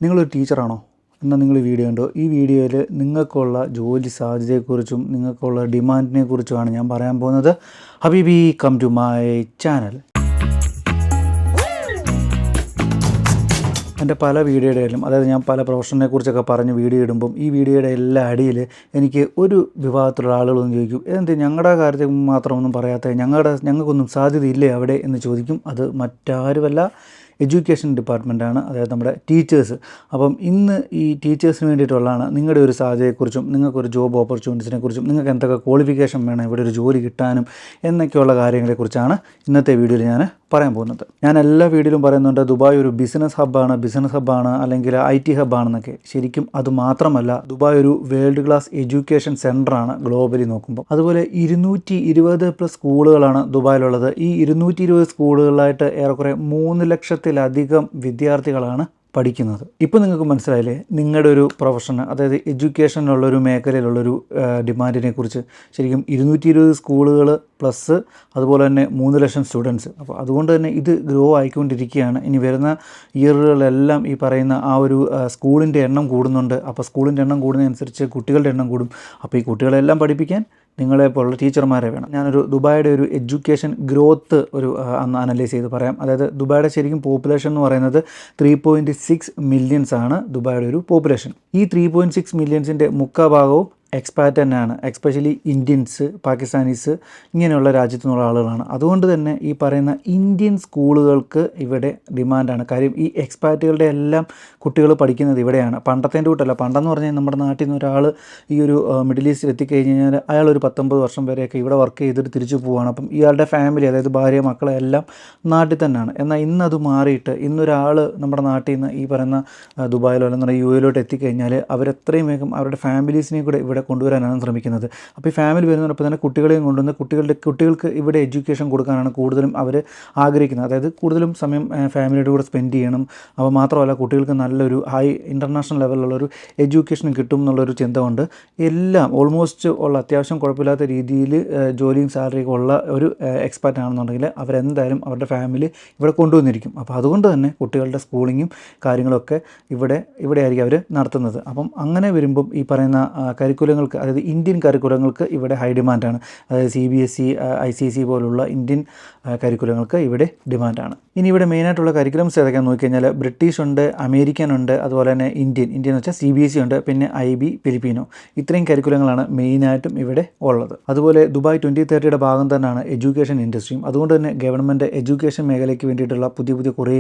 നിങ്ങളൊരു ടീച്ചറാണോ? എന്നാൽ നിങ്ങൾ ഈ വീഡിയോ കണ്ടോ. ഈ വീഡിയോയിൽ നിങ്ങൾക്കുള്ള ജോലി സാധ്യതയെക്കുറിച്ചും നിങ്ങൾക്കുള്ള ഡിമാൻഡിനെ കുറിച്ചുമാണ് ഞാൻ പറയാൻ പോകുന്നത്. ഹബീബി, കം ടു മൈ ചാനൽ. എൻ്റെ പല വീഡിയോയുടെയിലും, അതായത് ഞാൻ പല പ്രൊഫഷനെ കുറിച്ചൊക്കെ പറഞ്ഞ് വീഡിയോ ഇടുമ്പം ഈ വീഡിയോയുടെ എല്ലാ അടിയിൽ എനിക്ക് ഒരു വിഭാഗത്തിലുള്ള ആളുകളൊന്നും ചോദിക്കും, എന്ത് ഞങ്ങളുടെ കാര്യത്തിൽ മാത്രമൊന്നും പറയാത്ത, ഞങ്ങൾക്കൊന്നും സാധ്യതയില്ലേ അവിടെ എന്ന് ചോദിക്കും. അത് മറ്റാരുമല്ല, എഡ്യൂക്കേഷൻ ഡിപ്പാർട്ട്മെൻറ്റാണ്, അതായത് നമ്മുടെ ടീച്ചേഴ്സ്. അപ്പം ഇന്ന് ഈ ടീച്ചേഴ്സിന് വേണ്ടിയിട്ടുള്ളതാണ് നിങ്ങളുടെ ഒരു സാധ്യതയെക്കുറിച്ചും നിങ്ങൾക്കൊരു ജോബ് ഓപ്പർച്യൂണിറ്റീസിനെ കുറിച്ചും നിങ്ങൾക്ക് എന്തൊക്കെ ക്വാളിഫിക്കേഷൻ വേണം ഇവിടെ ഒരു ജോലി കിട്ടാനും എന്നൊക്കെയുള്ള കാര്യങ്ങളെക്കുറിച്ചാണ് ഇന്നത്തെ വീഡിയോയിൽ ഞാൻ പറയാൻ പോകുന്നത്. ഞാൻ എല്ലാ വീഡിയോയിലും പറയുന്നുണ്ട് ദുബായ് ഒരു ബിസിനസ് ഹബ്ബാണ് അല്ലെങ്കിൽ IT ഹബ്ബാണെന്നൊക്കെ. ശരിക്കും അത് മാത്രമല്ല, ദുബായ് ഒരു വേൾഡ് ക്ലാസ് എഡ്യൂക്കേഷൻ സെൻ്ററാണ് ഗ്ലോബലി നോക്കുമ്പോൾ. അതുപോലെ 220+ സ്കൂളുകളാണ് ദുബായിലുള്ളത്. ഈ 220 സ്കൂളുകളിലായിട്ട് ഏറെക്കുറെ 3 ലക്ഷത്തിലധികം വിദ്യാർത്ഥികളാണ് പഠിക്കുന്നത്. ഇപ്പോൾ നിങ്ങൾക്ക് മനസ്സിലായില്ലേ നിങ്ങളുടെ ഒരു പ്രൊഫഷൻ, അതായത് എഡ്യൂക്കേഷനുള്ളൊരു മേഖലയിലുള്ളൊരു ഡിമാൻഡിനെ കുറിച്ച്. ശരിക്കും 220 സ്കൂളുകൾ പ്ലസ് അതുപോലെ തന്നെ 3 ലക്ഷം സ്റ്റുഡൻസ്. അപ്പോൾ അതുകൊണ്ട് തന്നെ ഇത് ഗ്രോ ആയിക്കൊണ്ടിരിക്കുകയാണ്. ഇനി വരുന്ന ഇയറുകളിലെല്ലാം ഈ പറയുന്ന ആ ഒരു സ്കൂളിൻ്റെ എണ്ണം കൂടുന്നുണ്ട്. അപ്പോൾ സ്കൂളിൻ്റെ എണ്ണം കൂടുന്നതനുസരിച്ച് കുട്ടികളുടെ എണ്ണം കൂടും. അപ്പോൾ ഈ കുട്ടികളെല്ലാം പഠിപ്പിക്കാൻ നിങ്ങളെപ്പോലുള്ള ടീച്ചർമാരെ വേണം. ഞാനൊരു ദുബായിയുടെ ഒരു എഡ്യൂക്കേഷൻ ഗ്രോത്ത് അന്ന് അനലൈസ് ചെയ്ത് പറയാം. അതായത് ദുബായിയുടെ ശരിക്കും പോപ്പുലേഷൻ എന്ന് പറയുന്നത് 3.6 മില്യൺസ് ആണ് ദുബായിയുടെ ഒരു പോപ്പുലേഷൻ. ഈ 3.6 മില്യൺസിൻ്റെ മുക്കാൽ ഭാഗവും എക്സ്പാറ്റ് തന്നെയാണ്, എക്സ്പെഷ്യലി ഇന്ത്യൻസ്, പാകിസ്ഥാനീസ്, ഇങ്ങനെയുള്ള രാജ്യത്തു നിന്നുള്ള ആളുകളാണ്. അതുകൊണ്ട് തന്നെ ഈ പറയുന്ന ഇന്ത്യൻ സ്കൂളുകൾക്ക് ഇവിടെ ഡിമാൻഡാണ്. കാര്യം ഈ എക്സ്പാറ്റുകളുടെ എല്ലാം കുട്ടികൾ പഠിക്കുന്നത് ഇവിടെയാണ്. പണ്ടത്തേൻ്റെ കൂട്ടല്ല. പണ്ടെന്ന് പറഞ്ഞാൽ നമ്മുടെ നാട്ടിൽ നിന്ന് ഒരാൾ ഈ ഒരു മിഡിൽ ഈസ്റ്റിൽ എത്തിക്കഴിഞ്ഞ് കഴിഞ്ഞാൽ അയാൾ ഒരു 19 വർഷം വരെയൊക്കെ ഇവിടെ വർക്ക് ചെയ്തിട്ട് തിരിച്ചു പോവുകയാണ്. അപ്പം ഇയാളുടെ ഫാമിലി, അതായത് ഭാര്യ മക്കളെ എല്ലാം നാട്ടിൽ തന്നെയാണ്. എന്നാൽ ഇന്നത് മാറിയിട്ട് ഇന്നൊരാൾ നമ്മുടെ നാട്ടിൽ നിന്ന് ഈ പറയുന്ന ദുബായിലോ അല്ലെങ്കിൽ UAE എത്തിക്കഴിഞ്ഞാൽ അവരെത്രയും വേഗം അവരുടെ ഫാമിലീസിനെയും കൂടെ ഇവിടെ കൊണ്ടുവരാനാണ് ശ്രമിക്കുന്നത്. അപ്പോൾ ഈ ഫാമിലി വരുന്നതോടൊപ്പം തന്നെ കുട്ടികളെയും കൊണ്ടുവന്ന് കുട്ടികൾക്ക് ഇവിടെ എഡ്യൂക്കേഷൻ കൊടുക്കാനാണ് കൂടുതലും അവർ ആഗ്രഹിക്കുന്നത്. അതായത് കൂടുതലും സമയം ഫാമിലിയുടെ കൂടെ സ്പെൻഡ് ചെയ്യണം. അപ്പോൾ മാത്രമല്ല കുട്ടികൾക്ക് നല്ലൊരു ഹൈ ഇൻ്റർനാഷണൽ ലെവലിലുള്ളൊരു എഡ്യൂക്കേഷൻ കിട്ടും എന്നുള്ളൊരു ചിന്ത കൊണ്ട് എല്ലാം ഓൾമോസ്റ്റ് ഉള്ള അത്യാവശ്യം കുഴപ്പമില്ലാത്ത രീതിയിൽ ജോലിയും സാലറിയൊക്കെ ഉള്ള ഒരു എക്സ്പാർട്ട് ആണെന്നുണ്ടെങ്കിൽ അവരെന്തായാലും അവരുടെ ഫാമിലി ഇവിടെ കൊണ്ടുവന്നിരിക്കും. അപ്പോൾ അതുകൊണ്ട് തന്നെ കുട്ടികളുടെ സ്കൂളിങ്ങും കാര്യങ്ങളൊക്കെ ഇവിടെ ആയിരിക്കും അവർ നടത്തുന്നത്. അപ്പം അങ്ങനെ വരുമ്പം ഈ പറയുന്ന കരിക്കുലങ്ങൾക്ക്, അതായത് ഇന്ത്യൻ കരിക്കുലങ്ങൾക്ക് ഇവിടെ ഹൈ ഡിമാൻഡാണ്. അതായത് CBSE, ICSE പോലുള്ള ഇന്ത്യൻ കരിക്കുലങ്ങൾക്ക് ഇവിടെ ഡിമാൻഡാണ്. ഇനി ഇവിടെ മെയിനായിട്ടുള്ള കരിക്കുലംസ് ഏതൊക്കെയാണെന്ന് നോക്കിക്കഴിഞ്ഞാൽ ബ്രിട്ടീഷ് ഉണ്ട്, അമേരിക്കൻ ഉണ്ട്, അതുപോലെ തന്നെ ഇന്ത്യൻ എന്ന് വെച്ചാൽ CBSE ഉണ്ട്, പിന്നെ IB, ഫിലിപ്പീനോ. ഇത്രയും കരിക്കുലങ്ങളാണ് മെയിനായിട്ടും ഇവിടെ ഉള്ളത്. അതുപോലെ ദുബായ് 2030യുടെ ഭാഗം തന്നെയാണ് എഡ്യൂക്കേഷൻ ഇൻഡസ്ട്രിയും. അതുകൊണ്ട് തന്നെ ഗവൺമെൻറ് എഡ്യൂക്കേഷൻ മേഖലയ്ക്ക് വേണ്ടിയിട്ടുള്ള പുതിയ കുറേ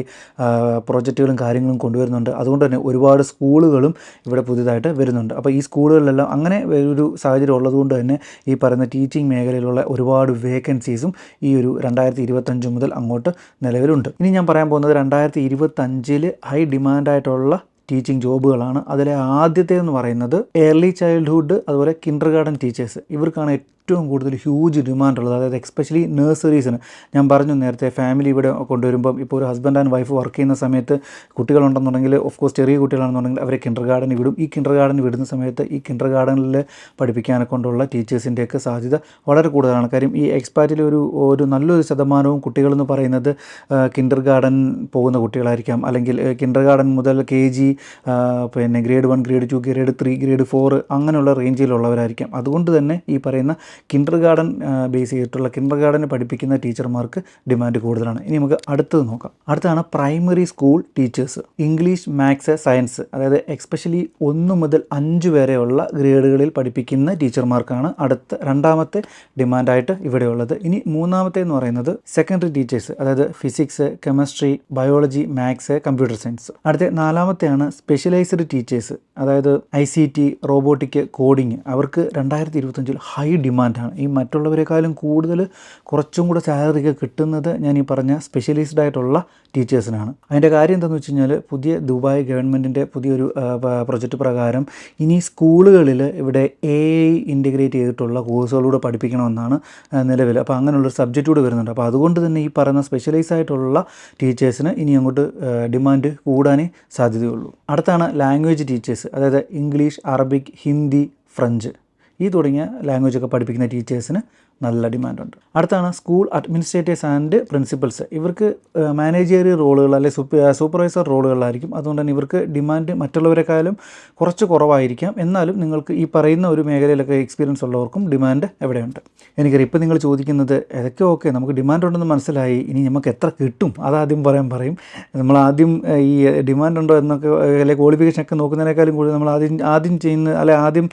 പ്രോജക്റ്റുകളും കാര്യങ്ങളും കൊണ്ടുവരുന്നുണ്ട്. അതുകൊണ്ട് തന്നെ ഒരുപാട് സ്കൂളുകളും ഇവിടെ പുതിയതായിട്ട് വരുന്നുണ്ട്. അപ്പോൾ ഈ സ്കൂളുകളിലെല്ലാം അങ്ങനെ ഒരു സാഹചര്യം ഉള്ളതുകൊണ്ട് തന്നെ ഈ പറയുന്ന ടീച്ചിങ് മേഖലയിലുള്ള ഒരുപാട് വേക്കൻസീസും ഈ ഒരു 2025 മുതൽ അങ്ങോട്ട് നിലവിലുണ്ട്. ഇനി ഞാൻ പറയാൻ പോകുന്നത് 2025 ഹൈ ഡിമാൻഡായിട്ടുള്ള ടീച്ചിങ് ജോബുകളാണ്. അതിലെ ആദ്യത്തേതെന്ന് പറയുന്നത് ഏർലി ചൈൽഡ്ഹുഡ്, അതുപോലെ കിൻഡർ ഗാർഡൻ ടീച്ചേഴ്സ്. ഇവർക്കാണ് ഏറ്റവും കൂടുതൽ ഹ്യൂജ് ഡിമാൻഡുള്ളത്. അതായത് എക്സ്പെഷ്യലി നഴ്സറീസിന്. ഞാൻ പറഞ്ഞു നേരത്തെ, ഫാമിലി ഇവിടെ കൊണ്ടുവരുമ്പം ഇപ്പോൾ ഒരു ഹസ്ബൻഡ് ആൻഡ് വൈഫ് വർക്ക് ചെയ്യുന്ന സമയത്ത് കുട്ടികളുണ്ടെന്നുണ്ടെങ്കിൽ, ഓഫ് കോഴ്സ് ചെറിയ കുട്ടികളാണെന്നുണ്ടെങ്കിൽ അവരെ കിൻഡർ ഗാർഡനിൽ വിടും. ഈ കിൻഡർ ഗാർഡനിൽ വിടുന്ന സമയത്ത് ഈ കിൻഡർ ഗാർഡനിൽ പഠിപ്പിക്കാനെ കൊണ്ടുള്ള ടീച്ചേഴ്സിൻ്റെയൊക്കെ സാധ്യത വളരെ കൂടുതലാണ്. കാര്യം ഈ എക്സ്പാറ്റിൽ ഒരു നല്ലൊരു ശതമാനവും കുട്ടികളെന്ന് പറയുന്നത് കിൻഡർ ഗാർഡൻ പോകുന്ന കുട്ടികളായിരിക്കാം, അല്ലെങ്കിൽ കിൻഡർ ഗാർഡൻ മുതൽ KG, പിന്നെ ഗ്രേഡ് 1, ഗ്രേഡ് 2, ഗ്രേഡ് 3, ഗ്രേഡ് 4 അങ്ങനെയുള്ള റേഞ്ചിലുള്ളവരായിരിക്കാം. അതുകൊണ്ട് തന്നെ ഈ പറയുന്ന കിൻഡർ ഗാർഡൻ ബേസ് ചെയ്തിട്ടുള്ള കിൻഡർ ഗാർഡനെ പഠിപ്പിക്കുന്ന ടീച്ചർമാർക്ക് ഡിമാൻഡ് കൂടുതലാണ്. ഇനി നമുക്ക് അടുത്തത് നോക്കാം. അടുത്താണ് primary school teachers. English, maths, science, അതായത് എക്സ്പെഷ്യലി 1 മുതൽ 5 വരെയുള്ള ഗ്രേഡുകളിൽ പഠിപ്പിക്കുന്ന ടീച്ചർമാർക്കാണ് രണ്ടാമത്തെ ഡിമാൻഡായിട്ട് ഇവിടെയുള്ളത്. ഇനി മൂന്നാമത്തെ എന്ന് പറയുന്നത് സെക്കൻഡറി ടീച്ചേഴ്സ്, അതായത് physics, chemistry, biology, maths, computer science. അടുത്ത നാലാമത്തെയാണ് സ്പെഷ്യലൈസ്ഡ് ടീച്ചേഴ്സ്, അതായത് ICT, റോബോട്ടിക്, കോഡിങ്. അവർക്ക് 2025 ഹൈ ഡിമാൻഡാണ്. ഈ മറ്റുള്ളവരെക്കാളും കൂടുതൽ കുറച്ചും കൂടെ സാലറി ഒക്കെ കിട്ടുന്നത് ഞാൻ ഈ പറഞ്ഞ സ്പെഷ്യലൈസ്ഡ് ആയിട്ടുള്ള ടീച്ചേഴ്സിനാണ്. അതിൻ്റെ കാര്യം എന്താണെന്ന് വെച്ച് കഴിഞ്ഞാൽ, പുതിയ ദുബായ് ഗവൺമെൻറ്റിൻ്റെ പുതിയൊരു പ്രൊജക്റ്റ് പ്രകാരം ഇനി സ്കൂളുകളിൽ ഇവിടെ AI ഇൻറ്റഗ്രേറ്റ് ചെയ്തിട്ടുള്ള കോഴ്സുകളൂടെ പഠിപ്പിക്കണമെന്നാണ് നിലവിൽ. അപ്പോൾ അങ്ങനെയുള്ളൊരു സബ്ജക്റ്റ് കൂടെ വരുന്നുണ്ട്. അപ്പോൾ അതുകൊണ്ട് തന്നെ ഈ പറയുന്ന സ്പെഷ്യലൈസ് ആയിട്ടുള്ള ടീച്ചേഴ്സിന് ഇനി അങ്ങോട്ട് ഡിമാൻഡ് കൂടാനേ സാധ്യതയുള്ളൂ. അടുത്താണ് ലാംഗ്വേജ് ടീച്ചേഴ്സ്, അതായത് ഇംഗ്ലീഷ്, അറബിക്, ഹിന്ദി, ഫ്രഞ്ച്, ഈ തുടങ്ങിയ ലാംഗ്വേജൊക്കെ പഠിപ്പിക്കുന്ന ടീച്ചേഴ്സിന് നല്ല ഡിമാൻഡുണ്ട്. അടുത്താണ് സ്കൂൾ അഡ്മിനിസ്ട്രേറ്റേഴ്സ് ആൻഡ് പ്രിൻസിപ്പൽസ്. ഇവർക്ക് മാനേജറിയൽ റോളുകൾ അല്ലെങ്കിൽ സൂപ്പർവൈസർ റോളുകളിലായിരിക്കും. അതുകൊണ്ട് തന്നെ ഇവർക്ക് ഡിമാൻഡ് മറ്റുള്ളവരെക്കാളും കുറച്ച് കുറവായിരിക്കാം. എന്നാലും നിങ്ങൾക്ക് ഈ പറയുന്ന ഒരു മേഖലയിലൊക്കെ എക്സ്പീരിയൻസ് ഉള്ളവർക്കും ഡിമാൻഡ് എവിടെയുണ്ട്. എനിക്കറിയാം ഇപ്പോൾ നിങ്ങൾ ചോദിക്കുന്നത് ഇതൊക്കെ ഓക്കെ, നമുക്ക് ഡിമാൻഡ് ഉണ്ടെന്ന് മനസ്സിലായി, ഇനി നമുക്ക് എത്ര കിട്ടും അതാദ്യം പറയും. നമ്മൾ ആദ്യം ഈ ഡിമാൻഡ് ഉണ്ടോ എന്നൊക്കെ അല്ലെങ്കിൽ ക്വാളിഫിക്കേഷനൊക്കെ നോക്കുന്നതിനേക്കാളും കൂടുതൽ നമ്മൾ ആദ്യം ചെയ്യുന്ന അല്ലെങ്കിൽ ആദ്യം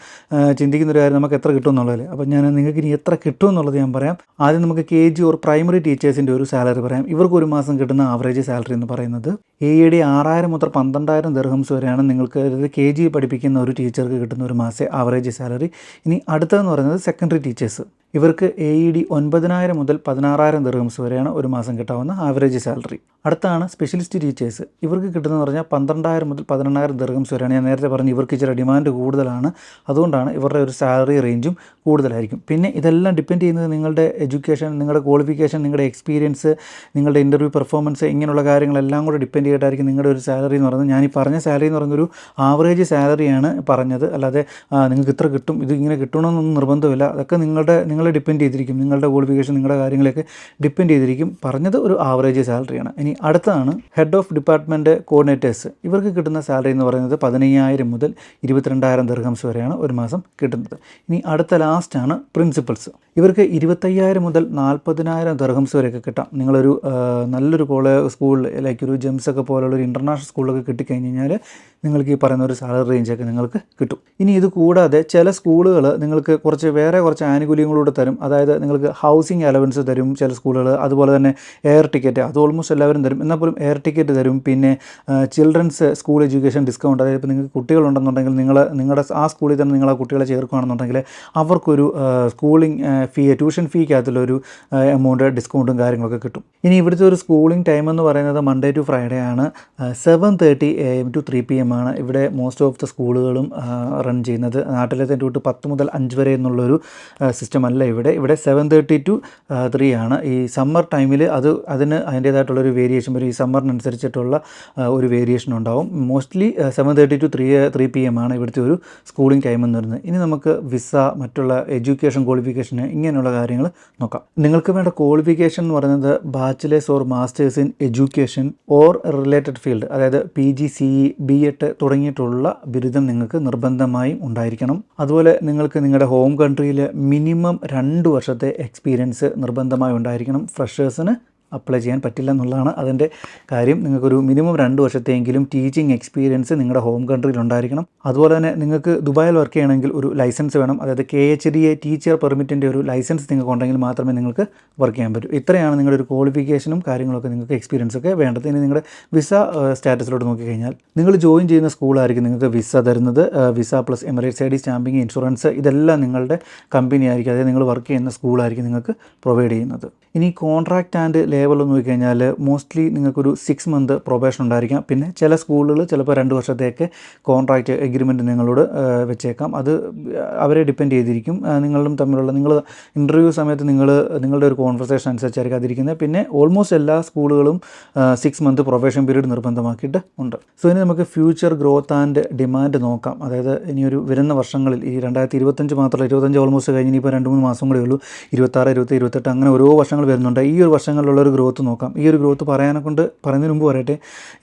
ചിന്തിക്കുന്ന ഒരു കാര്യം നമുക്ക് എത്ര കിട്ടും എന്നുള്ളത്. അപ്പോൾ ഞാൻ നിങ്ങൾക്ക് ഇനി എത്ര കിട്ടും എന്നുള്ളത് ഞാൻ പറയാം. ആദ്യം നമുക്ക് KG ഓർ പ്രൈമറി ടീച്ചേഴ്സിൻ്റെ ഒരു സാലറി പറയാം. ഇവർക്ക് ഒരു മാസം കിട്ടുന്ന ആവറേജ് സാലറി എന്ന് പറയുന്നത് AED 6000 മുതൽ 12000 ദിർഹംസ് വരെയാണ് നിങ്ങൾക്ക് KG പഠിപ്പിക്കുന്ന ഒരു ടീച്ചർക്ക് കിട്ടുന്ന ഒരു മാസം ആവറേജ് സാലറി. ഇനി അടുത്തതെന്ന് പറയുന്നത് സെക്കൻഡറി ടീച്ചേഴ്സ്. ഇവർക്ക് AED 9000 മുതൽ 16000 ദിർഹംസ് വരെയാണ് ഒരു മാസം കിട്ടാവുന്ന ആവറേജ് സാലറി. അടുത്താണ് സ്പെഷ്യലിസ്റ്റ് ടീച്ചേഴ്സ്. ഇവർക്ക് കിട്ടുന്നതെന്ന് പറഞ്ഞാൽ 12000 മുതൽ 18000 ദിർഹംസ് വരെയാണ്. ഞാൻ നേരത്തെ പറഞ്ഞു ഇവർക്ക് ഇച്ചിരി ഡിമാൻഡ് കൂടുതലാണ്, അതുകൊണ്ടാണ് ഇവരുടെ ഒരു സാലറി റേഞ്ചും കൂടുതലായിരിക്കും. പിന്നെ ഇതെല്ലാം ഡിപ്പെൻഡ് ചെയ്യുന്നത് നിങ്ങളുടെ എഡ്യൂക്കേഷൻ, നിങ്ങളുടെ ക്വാളിഫിക്കേഷൻ, നിങ്ങളുടെ എക്സ്പീരിയൻസ്, നിങ്ങളുടെ ഇൻ്റർവ്യൂ പെർഫോമൻസ്, ഇങ്ങനെയുള്ള കാര്യങ്ങളെല്ലാം കൂടെ ഡിപ്പെൻഡ് ചെയ്തിട്ടായിരിക്കും നിങ്ങളുടെ ഒരു സാലറി എന്ന് പറയുന്നത്. ഞാനീ പറഞ്ഞ സാലറി എന്ന് പറയുന്നൊരു ആവറേജ് സാലറിയാണ് പറഞ്ഞത്, അല്ലാതെ നിങ്ങൾക്ക് ഇത്ര കിട്ടും ഇത് ഇങ്ങനെ കിട്ടണമെന്നൊന്നും നിർബന്ധമില്ല. അതൊക്കെ നിങ്ങളെ ഡിപ്പെൻഡ് ചെയ്തിരിക്കും, നിങ്ങളുടെ ക്വാളിഫിക്കേഷൻ, നിങ്ങളുടെ കാര്യങ്ങളൊക്കെ ഡിപ്പെൻഡ് ചെയ്തിരിക്കും. പറഞ്ഞത് ഒരു ആവറേജ് സാലറിയാണ്. ഇനി അടുത്താണ് ഹെഡ് ഓഫ് ഡിപ്പാർട്ട്മെൻറ്റ് കോർഡിനേറ്റേഴ്സ്. ഇവർക്ക് കിട്ടുന്ന സാലറി എന്ന് പറയുന്നത് 15000 മുതൽ 22000 ദിർഹംസ് വരെയാണ് ഒരു മാസം കിട്ടുന്നത്. ഇനി അടുത്ത ലാസ്റ്റാണ് പ്രിൻസിപ്പൽസ്. ഇവർക്ക് 25000 മുതൽ 40000 ദിർഹംസ് വരെയൊക്കെ കിട്ടാം. നിങ്ങളൊരു നല്ലൊരു സ്കൂളിൽ ലൈക്ക് ഒരു ജെംസൊക്കെ പോലുള്ള ഒരു ഇൻ്റർനാഷണൽ സ്കൂളിലൊക്കെ കിട്ടിക്കഴിഞ്ഞ് കഴിഞ്ഞാൽ നിങ്ങൾക്ക് ഈ പറയുന്ന ഒരു സാലറി റേഞ്ചൊക്കെ നിങ്ങൾക്ക് കിട്ടും. ഇനി ഇത് കൂടാതെ ചില സ്കൂളുകൾ നിങ്ങൾക്ക് കുറച്ച് ആനുകൂല്യങ്ങളൂടെ തരും. അതായത് നിങ്ങൾക്ക് ഹൗസിംഗ് അലവൻസ് തരും ചില സ്കൂളുകൾ. അതുപോലെ തന്നെ എയർ ടിക്കറ്റ്, അത് ഓൾമോസ്റ്റ് എല്ലാവരും തരും. എന്നാൽ പോലും എയർ ടിക്കറ്റ് തരും. പിന്നെ ചിൽഡ്രൻസ് സ്കൂൾ എഡ്യൂക്കേഷൻ ഡിസ്കൗണ്ട്, അതായത് ഇപ്പോൾ നിങ്ങൾക്ക് കുട്ടികളുണ്ടെന്നുണ്ടെങ്കിൽ നിങ്ങളുടെ ആ സ്കൂളിൽ തന്നെ നിങ്ങൾ ആ കുട്ടികളെ ചേർക്കുകയാണെന്നുണ്ടെങ്കിൽ അവർക്കൊരു സ്കൂളിംഗ് ട്യൂഷൻ ഫീക്കകത്തുള്ളൊരു എമൗണ്ട് ഡിസ്കൗണ്ടും കാര്യങ്ങളൊക്കെ കിട്ടും. ഇനി ഇവിടുത്തെ ഒരു സ്കൂളിംഗ് ടൈം എന്ന് പറയുന്നത് മൺഡേ ടു ഫ്രൈഡേ ആണ്. 7:30 AM to 3 PM ആണ് ഇവിടെ മോസ്റ്റ് ഓഫ് ദ സ്കൂളുകളും റൺ ചെയ്യുന്നത്. നാട്ടിലത്തെ തൊട്ട് 10 മുതൽ 5 വരെ എന്നുള്ളൊരു സിസ്റ്റം അല്ല ഇവിടെ 7:30 to 3 ആണ്. ഈ സമ്മർ ടൈമിൽ അതിൻ്റേതായിട്ടുള്ളൊരു വേരിയേഷൻ വരും. ഈ സമ്മറിനനുസരിച്ചിട്ടുള്ള ഒരു വേരിയേഷൻ ഉണ്ടാവും. മോസ്റ്റ്ലി 7:30 to 3 PM ആണ് ഇവിടുത്തെ ഒരു സ്കൂളിംഗ് ടൈം എന്ന് പറയുന്നത്. ഇനി നമുക്ക് വിസ, മറ്റുള്ള എഡ്യൂക്കേഷൻ ക്വാളിഫിക്കേഷന് ഇങ്ങനെയുള്ള കാര്യങ്ങൾ നോക്കാം. നിങ്ങൾക്ക് വേണ്ട ക്വാളിഫിക്കേഷൻ എന്ന് പറയുന്നത് bachelor's or master's in education or related field, അതായത് PG, CE, B.Ed തുടങ്ങിയിട്ടുള്ള ബിരുദം നിങ്ങൾക്ക് നിർബന്ധമായും ഉണ്ടായിരിക്കണം. അതുപോലെ നിങ്ങൾക്ക് നിങ്ങളുടെ ഹോം കൺട്രിയിൽ മിനിമം 2 വർഷത്തെ എക്സ്പീരിയൻസ് നിർബന്ധമായി ഉണ്ടായിരിക്കണം. ഫ്രഷേഴ്സിന് അപ്ലൈ ചെയ്യാൻ പറ്റില്ല എന്നുള്ളതാണ് അതിൻ്റെ കാര്യം. നിങ്ങൾക്കൊരു മിനിമം 2 വർഷത്തെയെങ്കിലും ടീച്ചിങ് എക്സ്പീരിയൻസ് നിങ്ങളുടെ ഹോം കൺട്രിയിൽ ഉണ്ടായിരിക്കണം. അതുപോലെ തന്നെ നിങ്ങൾക്ക് ദുബായിൽ വർക്ക് ചെയ്യണമെങ്കിൽ ഒരു ലൈസൻസ് വേണം. അതായത് KHDA ടീച്ചർ പെർമിറ്റിൻ്റെ ഒരു ലൈസൻസ് നിങ്ങൾക്ക് ഉണ്ടെങ്കിൽ മാത്രമേ നിങ്ങൾക്ക് വർക്ക് ചെയ്യാൻ പറ്റൂ. ഇത്രയാണ് നിങ്ങളുടെ ഒരു ക്വാളിഫിക്കേഷനും കാര്യങ്ങളൊക്കെ നിങ്ങൾക്ക് എക്സ്പീരിയൻസ് ഒക്കെ വേണ്ടത്. ഇനി നിങ്ങളുടെ വിസ സ്റ്റാറ്റസിലോട്ട് നോക്കിക്കഴിഞ്ഞാൽ നിങ്ങൾ ജോയിൻ ചെയ്യുന്ന സ്കൂളായിരിക്കും നിങ്ങൾക്ക് വിസ തരുന്നത്. Visa plus Emirates ID, stamping, insurance ഇതെല്ലാം നിങ്ങളുടെ കമ്പനി ആയിരിക്കും, അതായത് നിങ്ങൾ വർക്ക് ചെയ്യുന്ന സ്കൂളായിരിക്കും നിങ്ങൾക്ക് പ്രൊവൈഡ് ചെയ്യുന്നത്. ഇനി കോൺട്രാക്റ്റ് ആൻഡ് ലേബൽ എന്ന് നോക്കിക്കഴിഞ്ഞാൽ മോസ്റ്റ്ലി നിങ്ങൾക്കൊരു 6 മന്ത് പ്രൊബേഷൻ ഉണ്ടായിരിക്കാം. പിന്നെ ചില സ്കൂളുകൾ ചിലപ്പോൾ 2 വർഷത്തേക്ക് കോൺട്രാക്റ്റ് എഗ്രിമെൻറ്റ് നിങ്ങളോട് വെച്ചേക്കാം. അത് അവരെ ഡിപ്പെൻഡ് ചെയ്തിരിക്കും. നിങ്ങളും തമ്മിലുള്ള നിങ്ങൾ ഇൻ്റർവ്യൂ സമയത്ത് നിങ്ങളുടെ ഒരു കോൺവെർസേഷൻ അനുസരിച്ചായിരിക്കും അതിരിക്കുന്നത്. പിന്നെ ഓൾമോസ്റ്റ് എല്ലാ സ്കൂളുകളും 6 മന്ത് പ്രൊബേഷൻ പീരീഡ് നിർബന്ധമാക്കിയിട്ട് ഉണ്ട്. സോ ഇനി നമുക്ക് ഫ്യൂച്ചർ ഗ്രോത്ത് ആൻഡ് ഡിമാൻഡ് നോക്കാം. അതായത് ഇനിയൊരു വരുന്ന വർഷങ്ങളിൽ ഈ 2025 മാത്രമല്ല, 25 ഓൾമോസ്റ്റ് കഴിഞ്ഞ് ഇനിയിപ്പോൾ 2-3 മാസം കൂടെ ഉള്ളൂ. 26, 27, 28 അങ്ങനെ ഓരോ വർഷങ്ങൾ വരുന്നുണ്ട്. ഈ ഒരു വർഷങ്ങളിലുള്ളൊരു ഗ്രോത്ത് നോക്കാം. ഈ ഒരു ഗ്രോത്ത് പറയുന്നതിന് മുമ്പ് പറയട്ടെ,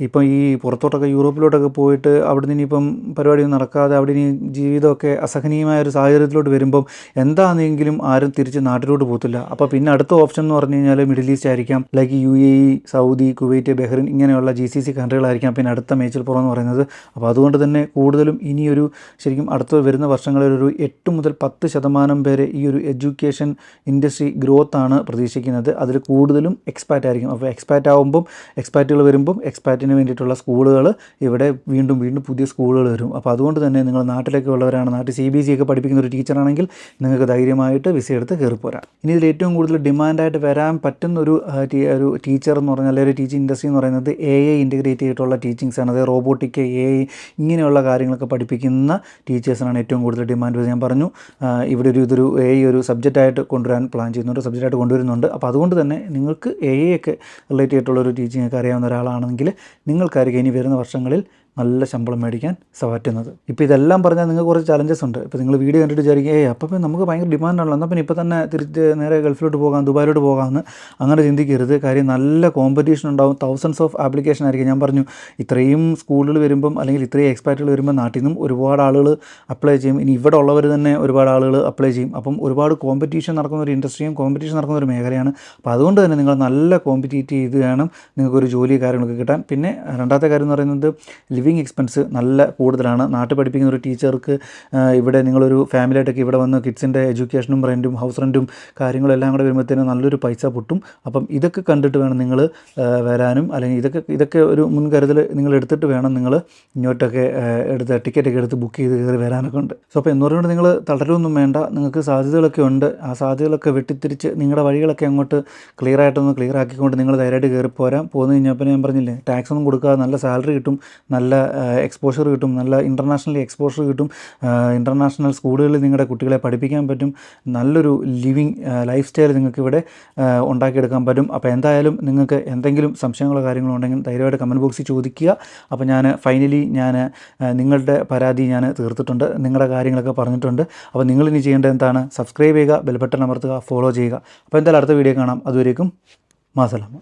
ഇപ്പം ഈ പുറത്തോട്ടൊക്കെ യൂറോപ്പിലോട്ടൊക്കെ പോയിട്ട് അവിടെ നിന്ന് ഇനിയിപ്പം പരിപാടിയൊന്നും നടക്കാതെ അവിടെ ഇനി ജീവിതമൊക്കെ അസഹനീയമായ ഒരു സാഹചര്യത്തിലോട്ട് വരുമ്പം എന്താണെന്നെങ്കിലും ആരും തിരിച്ച് നാട്ടിലോട്ട് പോകത്തില്ല. അപ്പോൾ പിന്നെ അടുത്ത ഓപ്ഷൻ എന്ന് പറഞ്ഞു കഴിഞ്ഞാൽ മിഡിൽ ഈസ്റ്റ് ആയിരിക്കാം, like UAE, Saudi, Kuwait, Bahrain ഇങ്ങനെയുള്ള GCC കൺട്രികളായിരിക്കാം പിന്നെ അടുത്ത മേച്ചിൽപ്പുറം എന്ന് പറയുന്നത്. അപ്പോൾ അതുകൊണ്ട് തന്നെ കൂടുതലും ഇനിയൊരു ശരിക്കും അടുത്ത വരുന്ന വർഷങ്ങളിൽ ഒരു 8 മുതൽ 10% പേരെ ഈ ഒരു എഡ്യൂക്കേഷൻ ഇൻഡസ്ട്രി ഗ്രോത്താണ് പ്രതീക്ഷിക്കുന്നത്. അതിൽ കൂടുതലും എക്സ്പാറ്റ് ആയിരിക്കും. അപ്പോൾ എക്സ്പാറ്റുകൾ വരുമ്പം എക്സ്പാറ്റിന് വേണ്ടിയിട്ടുള്ള സ്കൂളുകൾ ഇവിടെ വീണ്ടും പുതിയ സ്കൂളുകൾ വരും. അപ്പോൾ അതുകൊണ്ട് തന്നെ നിങ്ങൾ നാട്ടിലേക്ക് ഉള്ളവരാണ്, നാട്ടിൽ CBSE ഒക്കെ പഠിപ്പിക്കുന്ന ഒരു ടീച്ചറാണെങ്കിൽ നിങ്ങൾക്ക് ധൈര്യമായിട്ട് വിസ എടുത്ത് കയറിപ്പോരാം. ഇനി ഇതിൽ ഏറ്റവും കൂടുതൽ ഡിമാൻഡായിട്ട് വരാൻ പറ്റുന്ന ഒരു ടീച്ചർ എന്ന് പറഞ്ഞാൽ അല്ലെങ്കിൽ ഒരു ടീച്ചിങ് ഇൻഡസ്ട്രി എന്ന് പറയുന്നത് AI ഇൻറ്റഗ്രേറ്റ് ചെയ്തിട്ടുള്ള ടീച്ചിങ്സാണ്. അതായത് റോബോട്ടിക്, AI ഇങ്ങനെയുള്ള കാര്യങ്ങളൊക്കെ പഠിപ്പിക്കുന്ന ടീച്ചേഴ്സിനാണ് ഏറ്റവും കൂടുതൽ ഡിമാൻഡ് വരുന്നത്. ഞാൻ പറഞ്ഞു ഇവിടെ ഇതൊരു AI ഒരു സബ്ജക്റ്റായിട്ട് കൊണ്ടുവരാൻ പ്ലാൻ ചെയ്യുന്നുണ്ട്, സബ്ജക്റ്റായിട്ട് കൊണ്ടുവരുന്നുണ്ട്. അപ്പോൾ അതുകൊണ്ട് തന്നെ നിങ്ങൾക്ക് AI ഒക്കെ റിലേറ്റ് ചെയ്തിട്ടുള്ളൊരു ടീച്ചിങ് ഒക്കെ അറിയാവുന്ന ഒരാളാണെങ്കിൽ നിങ്ങൾക്കായിരിക്കും ഇനി വരുന്ന വർഷങ്ങളിൽ നല്ല ശമ്പളം മേടിക്കാൻ പറ്റുന്നത്. ഇപ്പോൾ ഇതെല്ലാം പറഞ്ഞാൽ നിങ്ങൾക്ക് കുറച്ച് ചലഞ്ചസ് ഉണ്ട്. ഇപ്പോൾ നിങ്ങൾ വീഡിയോ കണ്ടിട്ട് വിചാരിക്കും അപ്പോൾ നമുക്ക് ഭയങ്കര ഡിമാൻഡാണല്ലോ, എന്നാൽ പിന്നെ ഇപ്പോൾ തന്നെ തിരിച്ച് നേരെ ഗൾഫിലോട്ട് പോകാം, ദുബായിലോട്ട് പോകാമെന്ന് അങ്ങനെ ചിന്തിക്കരുത്. കാര്യം നല്ല കോമ്പറ്റീഷൻ ഉണ്ടാവും, തൗസൻഡ്സ് ഓഫ് ആപ്ലിക്കേഷൻ ആയിരിക്കും. ഞാൻ പറഞ്ഞു ഇത്രയും സ്കൂളുകൾ വരുമ്പം അല്ലെങ്കിൽ ഇത്രയും എക്സ്പാറ്റുകൾ വരുമ്പോൾ നാട്ടിൽ നിന്നും ഒരുപാട് ആളുകൾ അപ്ലൈ ചെയ്യും. ഇനി ഇവിടെ ഉള്ളവർ തന്നെ ഒരുപാട് ആളുകൾ അപ്ലൈ ചെയ്യും. അപ്പം ഒരുപാട് കോമ്പറ്റീഷൻ നടക്കുന്ന ഒരു ഇൻഡസ്ട്രിയും കോമ്പറ്റീഷൻ നടക്കുന്ന ഒരു മേഖലയാണ്. അപ്പോൾ അതുകൊണ്ട് തന്നെ നിങ്ങൾ നല്ല കോമ്പറ്റീറ്റ് ചെയ്ത് വേണം നിങ്ങൾക്കൊരു ജോലി കാര്യങ്ങളൊക്കെ കിട്ടാൻ. പിന്നെ രണ്ടാമത്തെ കാര്യം എന്ന് പറയുന്നത് ലിവിങ് എക്സ്പെൻസ് നല്ല കൂടുതലാണ്. നാട്ടിൽ പഠിപ്പിക്കുന്ന ഒരു ടീച്ചർക്ക് ഇവിടെ നിങ്ങളൊരു ഫാമിലിയായിട്ടൊക്കെ ഇവിടെ വന്ന് കിഡ്സിൻ്റെ എഡ്യൂക്കേഷനും റെൻറ്റും ഹൗസ് റെൻറ്റും കാര്യങ്ങളും എല്ലാം കൂടെ വരുമ്പോഴത്തേനും നല്ലൊരു പൈസ പൊട്ടും. അപ്പം ഇതൊക്കെ കണ്ടിട്ട് വേണം നിങ്ങൾ വരാനും, അല്ലെങ്കിൽ ഇതൊക്കെ ഒരു മുൻകരുതൽ നിങ്ങൾ എടുത്തിട്ട് വേണം നിങ്ങൾ ഇങ്ങോട്ടൊക്കെ ടിക്കറ്റൊക്കെ എടുത്ത് ബുക്ക് ചെയ്ത് കയറി വരാനൊക്കെ ഉണ്ട്. സോ അപ്പോൾ എന്ന് പറഞ്ഞുകൊണ്ട് നിങ്ങൾ തളരൊന്നും വേണ്ട. നിങ്ങൾക്ക് സാധ്യതകളൊക്കെ ഉണ്ട്. ആ സാധ്യതകളൊക്കെ വെട്ടിത്തിരിച്ച് നിങ്ങളുടെ വഴികളൊക്കെ അങ്ങോട്ട് ക്ലിയർ ആക്കിക്കൊണ്ട് നിങ്ങൾ ധൈര്യമായിട്ട് കയറി പോന്നു കഴിഞ്ഞപ്പോൾ ഞാൻ പറഞ്ഞില്ലേ, ടാക്സ് ഒന്നും കൊടുക്കാതെ നല്ല സാലറി കിട്ടും, നല്ല എക്സ്പോഷർ കിട്ടും, നല്ല ഇൻ്റർനാഷണലി എക്സ്പോഷർ കിട്ടും. ഇൻ്റർനാഷണൽ സ്കൂളുകളിൽ നിങ്ങളുടെ കുട്ടികളെ പഠിപ്പിക്കാൻ പറ്റും. നല്ലൊരു ലിവിങ് ലൈഫ് സ്റ്റൈൽ നിങ്ങൾക്ക് ഇവിടെ ഉണ്ടാക്കിയെടുക്കാൻ പറ്റും. അപ്പോൾ എന്തായാലും നിങ്ങൾക്ക് എന്തെങ്കിലും സംശയങ്ങളോ കാര്യങ്ങളോ ഉണ്ടെങ്കിൽ ധൈര്യമായിട്ട് കമൻറ്റ് ബോക്സിൽ ചോദിക്കുക. അപ്പോൾ ഫൈനലി നിങ്ങളുടെ പരാതി ഞാൻ തീർത്തിട്ടുണ്ട്, നിങ്ങളുടെ കാര്യങ്ങളൊക്കെ പറഞ്ഞിട്ടുണ്ട്. അപ്പോൾ നിങ്ങളിനി ചെയ്യേണ്ടത് എന്താണ്? സബ്സ്ക്രൈബ് ചെയ്യുക, ബെൽ ബട്ടൺ അമർത്തുക, ഫോളോ ചെയ്യുക. അപ്പോൾ എന്തായാലും അടുത്ത വീഡിയോ കാണാം. അതുവരേക്കും മാസലാമ.